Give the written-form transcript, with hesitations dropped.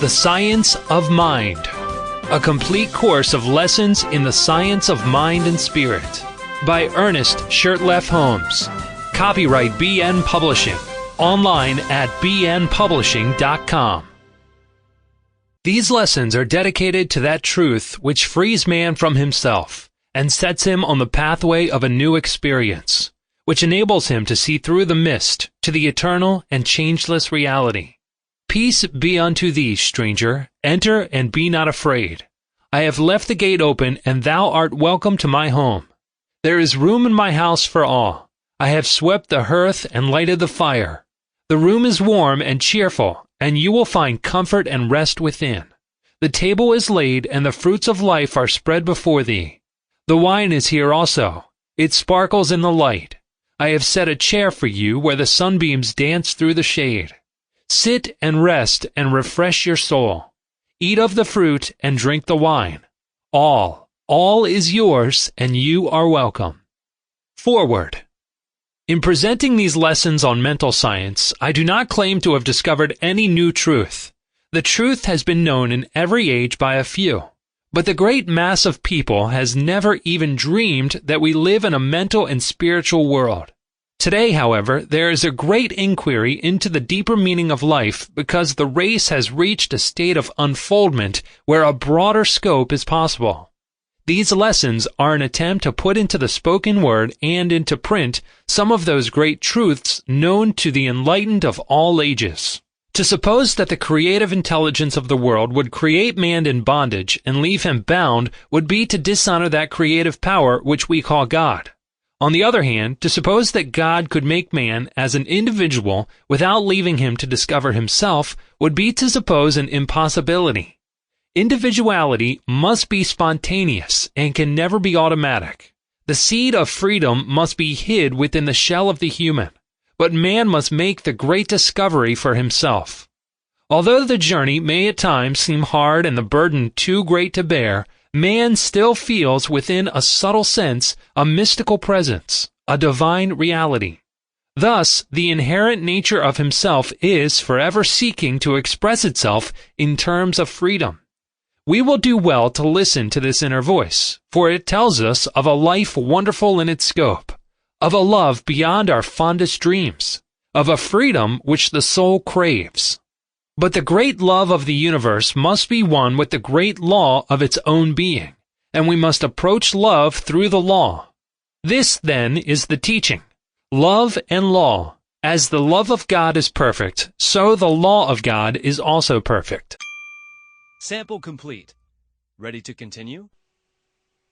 The Science of Mind, a complete course of lessons in the science of mind and spirit, by Ernest Holmes. Copyright BN Publishing. Online at bnpublishing.com. These lessons are dedicated to that truth which frees man from himself and sets him on the pathway of a new experience, which enables him to see through the mist to the eternal and changeless reality. Peace be unto thee, stranger. Enter and be not afraid. I have left the gate open, and thou art welcome to my home. There is room in my house for all. I have swept the hearth and lighted the fire. The room is warm and cheerful, and you will find comfort and rest within. The table is laid, and the fruits of life are spread before thee. The wine is here also. It sparkles in the light. I have set a chair for you where the sunbeams dance through the shade. Sit and rest and refresh your soul. Eat of the fruit and drink the wine. All is yours, and you are welcome. Forward. In presenting these lessons on mental science, I do not claim to have discovered any new truth. The truth has been known in every age by a few, but the great mass of people has never even dreamed that we live in a mental and spiritual world. Today, however, there is a great inquiry into the deeper meaning of life because the race has reached a state of unfoldment where a broader scope is possible. These lessons are an attempt to put into the spoken word and into print some of those great truths known to the enlightened of all ages. To suppose that the creative intelligence of the world would create man in bondage and leave him bound would be to dishonor that creative power which we call God. On the other hand, to suppose that God could make man as an individual without leaving him to discover himself would be to suppose an impossibility. Individuality must be spontaneous and can never be automatic. The seed of freedom must be hid within the shell of the human, but man must make the great discovery for himself. Although the journey may at times seem hard and the burden too great to bear, man still feels within a subtle sense a mystical presence, a divine reality. Thus, the inherent nature of himself is forever seeking to express itself in terms of freedom. We will do well to listen to this inner voice, for it tells us of a life wonderful in its scope, of a love beyond our fondest dreams, of a freedom which the soul craves. But the great love of the universe must be one with the great law of its own being, and we must approach love through the law. This, then, is the teaching. Love and law. As the love of God is perfect, so the law of God is also perfect. Sample complete. Ready to continue?